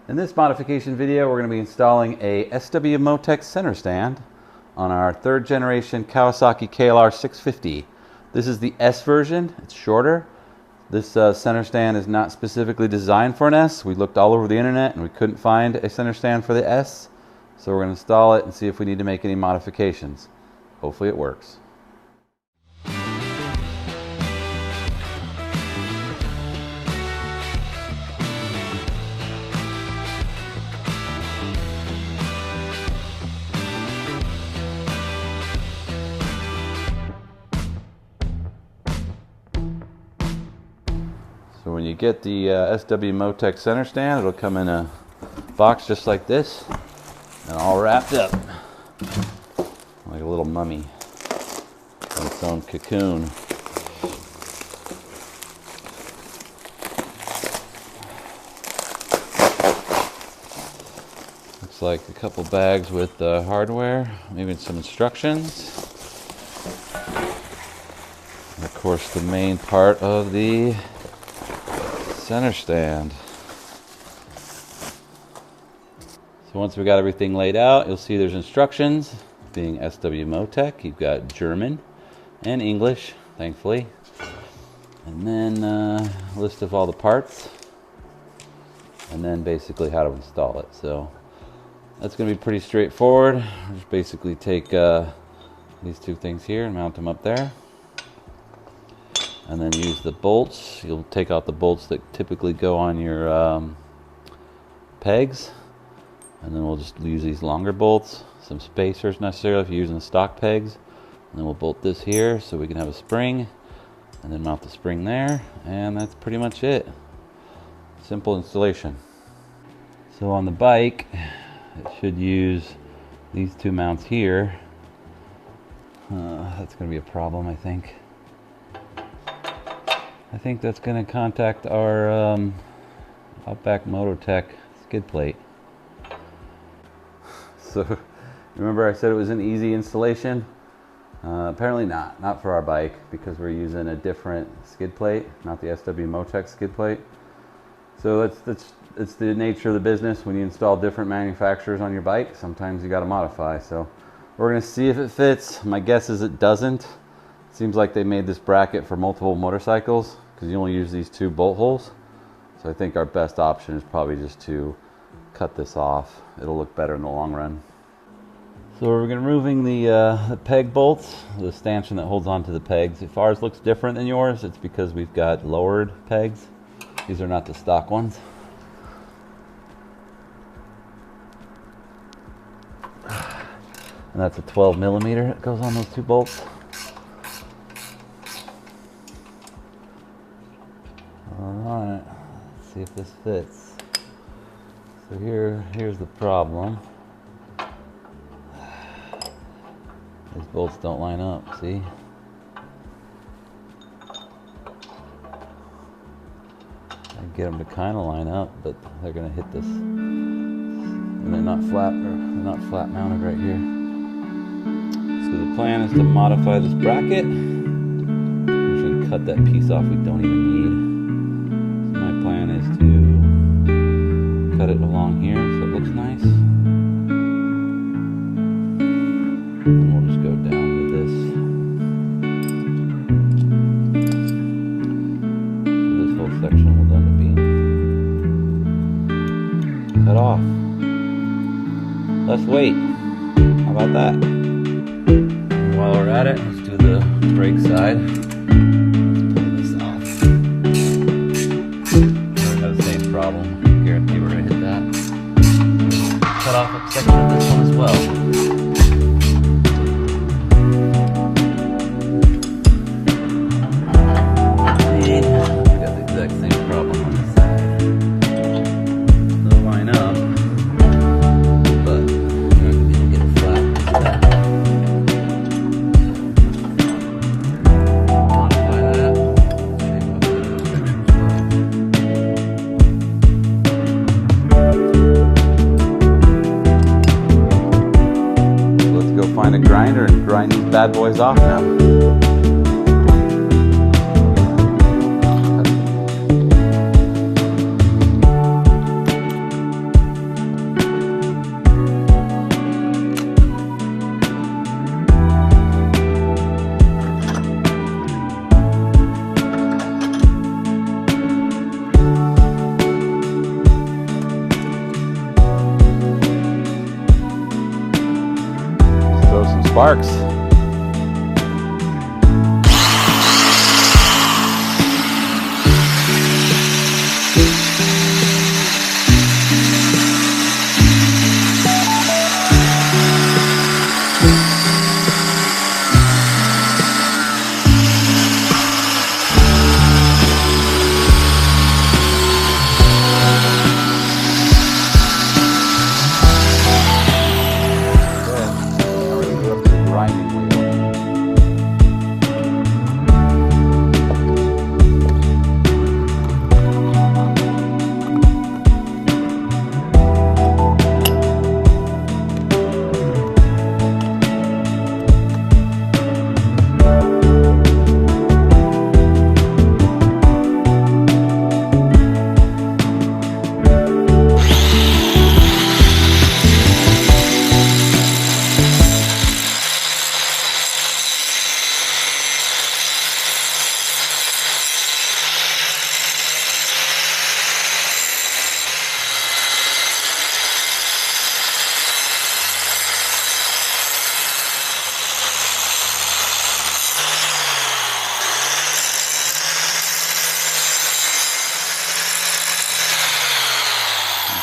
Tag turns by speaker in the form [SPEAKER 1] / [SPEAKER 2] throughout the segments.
[SPEAKER 1] In this modification video, we're going to be installing a SW Motech Centerstand on our 3rd generation Kawasaki KLR650. This is the S version. It's shorter. This center stand is not specifically designed for an S. We looked all over the internet and we couldn't find a center stand for the S. So we're going to install it and see if we need to make any modifications. Hopefully it works. So when you get the SW Motech Centerstand, it'll come in a box just like this and all wrapped up like a little mummy in its own cocoon. Looks like a couple bags with hardware, maybe some instructions. And of course the main part of the center stand. So once we got everything laid out, you'll see there's instructions. Being SW Motech, you've got German and English, thankfully, and then a list of all the parts, and then basically how to install it. So that's going to be pretty straightforward. Just basically take these two things here and mount them up there. And then use the bolts. You'll take out the bolts that typically go on your pegs, and then we'll just use these longer bolts, some spacers necessarily if you're using the stock pegs, and then we'll bolt this here so we can have a spring, and then mount the spring there, and that's pretty much it. Simple installation. So on the bike, it should use these two mounts here. That's going to be a problem, I think. I think that's going to contact our Outback Motortek skid plate. So remember I said it was an easy installation? Apparently not for our bike, because we're using a different skid plate, not the SW Motech skid plate. So it's the nature of the business. When you install different manufacturers on your bike, sometimes you got to modify. So we're going to see if it fits. My guess is it doesn't. It seems like they made this bracket for multiple motorcycles, because you only use these two bolt holes. So I think our best option is probably just to cut this off. It'll look better in the long run. So we're going to removing the peg bolts, the stanchion that holds onto the pegs. If ours looks different than yours, it's because we've got lowered pegs. These are not the stock ones. And that's a 12 millimeter that goes on those two bolts. Alright, let's see if this fits. So here's the problem. These bolts don't line up, see? I get them to kind of line up, but they're going to hit this. And they're not flat mounted right here. So the plan is to modify this bracket. I'm just going to cut that piece off we don't even need. My plan is to cut it along here so it looks nice, and we'll just go down with this. So this whole section will end up being cut off. Let's wait. How about that? And while we're at it, let's do the brake side. Problem. Guarantee we're going to hit that. Cut off a section of this one as well. And we got the exact same problem on this side. They'll line up, but you're not going to be able to get it flat. Modify that. Shape up the section. Find a grinder and grind these bad boys off now. sparks.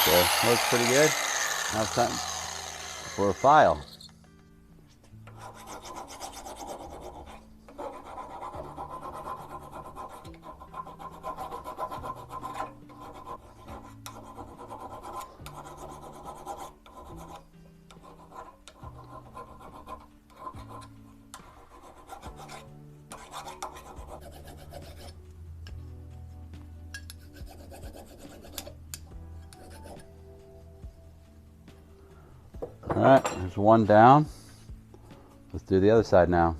[SPEAKER 1] Okay, looks pretty good. Now it's time for a file. All right, there's one down. Let's do the other side now.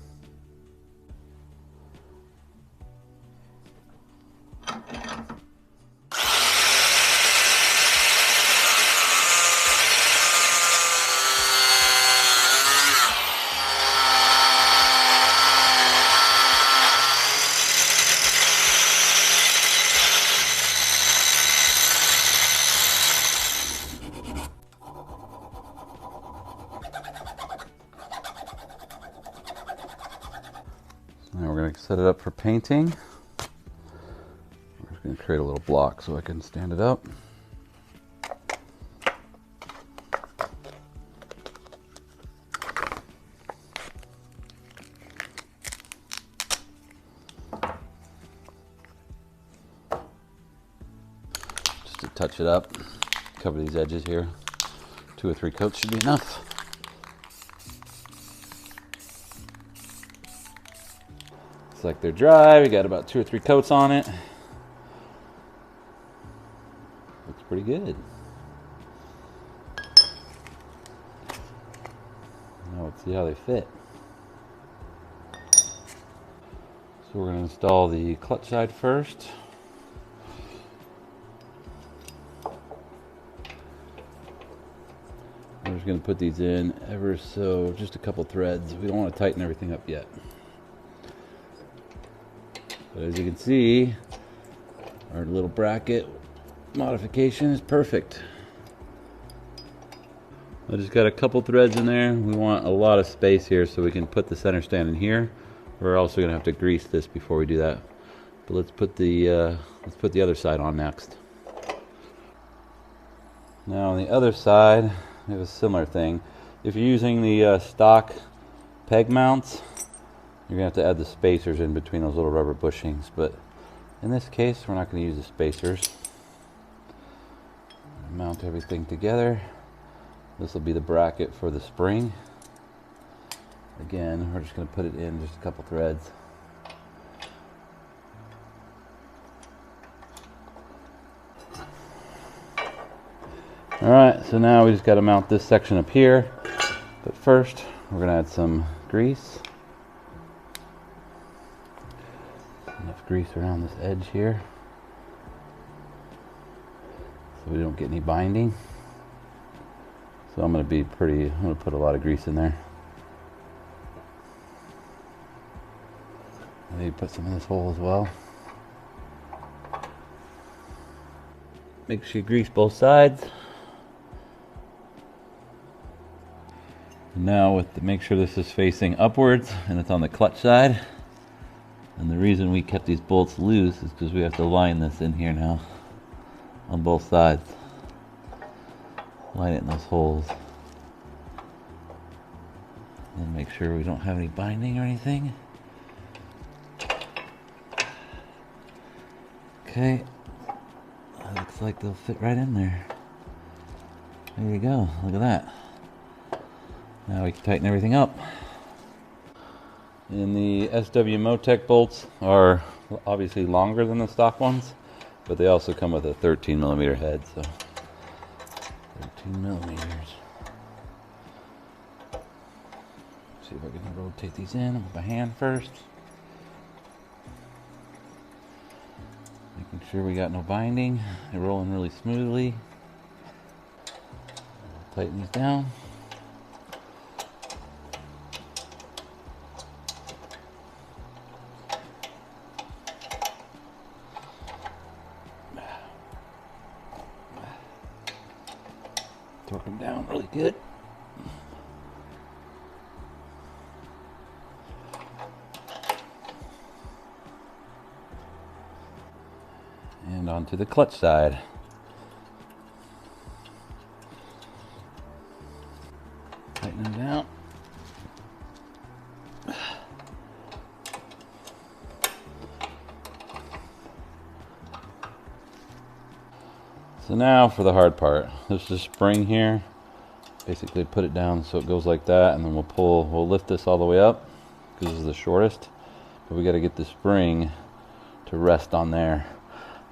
[SPEAKER 1] Now we're going to set it up for painting. We're just going to create a little block so I can stand it up. Just to touch it up, cover these edges here. 2 or 3 coats should be enough. Like they're dry. We got about 2 or 3 coats on it. Looks pretty good. Now let's see how they fit. So we're going to install the clutch side first. I'm just going to put these in ever so, just a couple threads. We don't want to tighten everything up yet. But as you can see, our little bracket modification is perfect. I just got a couple threads in there. We want a lot of space here so we can put the center stand in here. We're also going to have to grease this before we do that. But let's put the other side on next. Now on the other side, we have a similar thing. If you're using the stock peg mounts, you're going to have to add the spacers in between those little rubber bushings, but in this case we're not going to use the spacers. Mount everything together. This will be the bracket for the spring. Again, we're just going to put it in just a couple threads. Alright, so now we just got to mount this section up here, but first we're going to add some grease. Enough grease around this edge here so we don't get any binding. So I'm going to put a lot of grease in there. Maybe put some in this hole as well. Make sure you grease both sides. Now make sure this is facing upwards and it's on the clutch side. And the reason we kept these bolts loose is because we have to line this in here now on both sides. Line it in those holes. And make sure we don't have any binding or anything. Okay, that looks like they'll fit right in there. There you go, look at that. Now we can tighten everything up. And the SW Motech bolts are obviously longer than the stock ones, but they also come with a 13mm head, so 13mm. See if I can rotate these in with my hand first. Making sure we got no binding. They're rolling really smoothly. Tighten these down. Torque them down really good. And onto the clutch side. Tighten them down. So now for the hard part. There's this spring here. Basically put it down so it goes like that, and then we'll lift this all the way up because this is the shortest. But we got to get the spring to rest on there.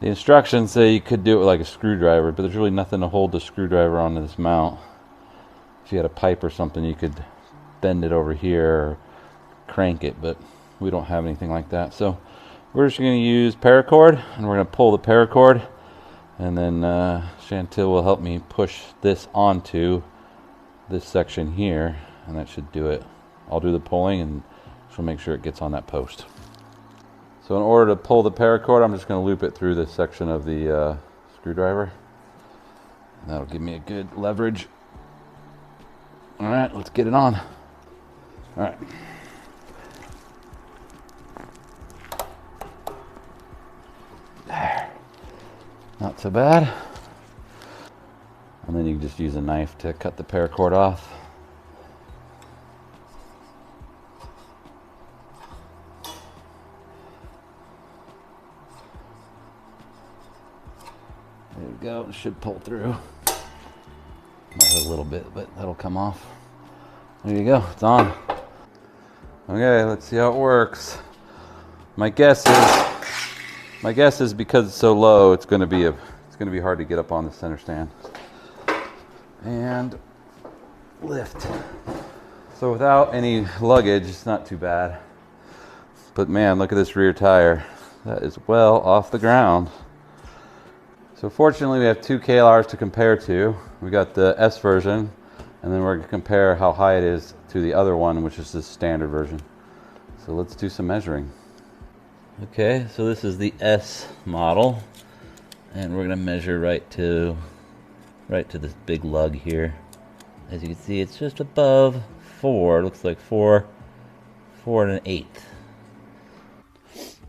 [SPEAKER 1] The instructions say you could do it with like a screwdriver, but there's really nothing to hold the screwdriver onto this mount. If you had a pipe or something, you could bend it over here or crank it, but we don't have anything like that. So we're just going to use paracord, and we're going to pull the paracord, and then Chantil will help me push this onto this section here, and that should do it. I'll do the pulling, and she'll make sure it gets on that post. So in order to pull the paracord, I'm just going to loop it through this section of the screwdriver. And that'll give me a good leverage. All right, let's get it on. All right. There. Not so bad. And then you can just use a knife to cut the paracord off. There we go, it should pull through. Might have a little bit, but that'll come off. There you go, it's on. Okay, let's see how it works. My guess is because it's so low, it's gonna be hard to get up on the center stand. And lift. So without any luggage, it's not too bad. But man, look at this rear tire. That is well off the ground. So fortunately we have two KLRs to compare to. We got the S version, and then we're going to compare how high it is to the other one, which is the standard version. So let's do some measuring. Okay, so this is the S model, and we're going to measure right to this big lug here. As you can see, it's just above 4. It looks like 4 1/8.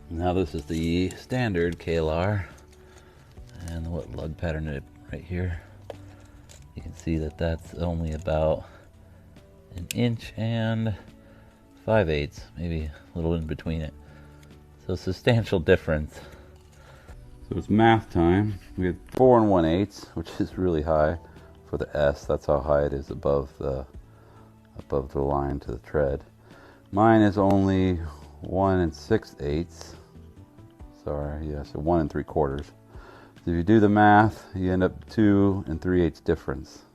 [SPEAKER 1] Now this is the standard KLR. And what lug pattern it right here. You can see that that's only about 1 inch and 5/8, maybe a little in between it. So substantial difference. So it's math time. We have 4 1/8, which is really high for the S. That's how high it is above the line to the tread. Mine is only 1 6/8. Sorry, yeah, so 1 3/4. So if you do the math, you end up 2 3/8 difference.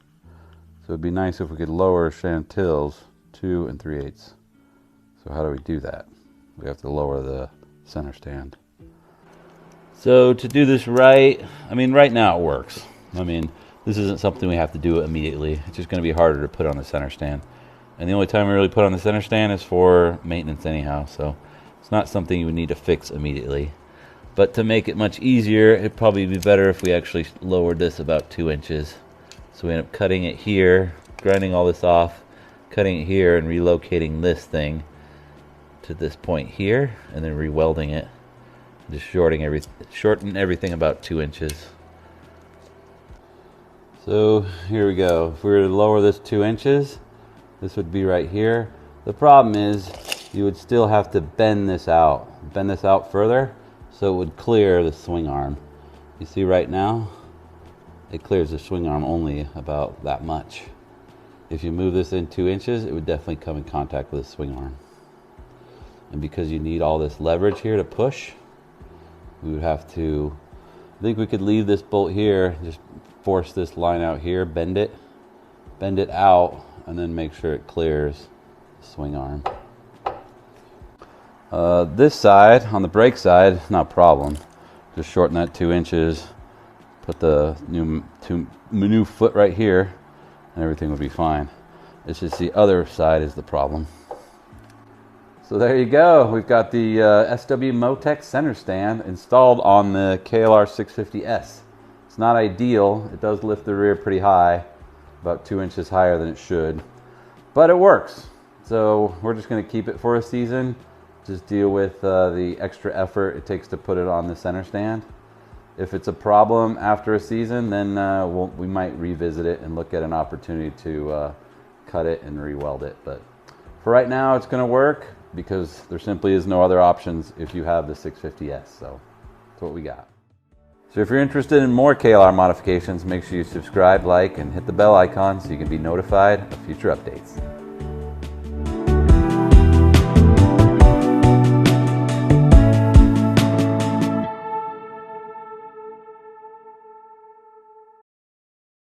[SPEAKER 1] So it'd be nice if we could lower Chantil's 2 3/8. So how do we do that? We have to lower the center stand. So to do this right, I mean, right now it works. I mean, this isn't something we have to do immediately. It's just going to be harder to put on the center stand. And the only time we really put on the center stand is for maintenance anyhow. So it's not something you would need to fix immediately. But to make it much easier, it'd probably be better if we actually lowered this about 2 inches. So we end up cutting it here, grinding all this off, cutting it here and relocating this thing to this point here, and then re-welding it. Just shorten everything about 2 inches. So here we go. If we were to lower this 2 inches, this would be right here. The problem is you would still have to bend this out further, so it would clear the swing arm. You see right now, it clears the swing arm only about that much. If you move this in 2 inches, it would definitely come in contact with the swing arm. And because you need all this leverage here to push, we would have to, I think we could leave this bolt here, just force this line out here, bend it out, and then make sure it clears the swing arm. This side, on the brake side, not a problem. Just shorten that 2 inches, put the new foot right here, and everything will be fine. It's just the other side is the problem. So there you go. We've got the SW Motech Centerstand installed on the KLR650S. It's not ideal. It does lift the rear pretty high, about 2 inches higher than it should, but it works. So we're just going to keep it for a season. Just deal with the extra effort it takes to put it on the center stand. If it's a problem after a season, then we might revisit it and look at an opportunity to cut it and re-weld it. But for right now, it's going to work because there simply is no other options if you have the 650S. So that's what we got. So if you're interested in more KLR modifications, make sure you subscribe, like, and hit the bell icon so you can be notified of future updates.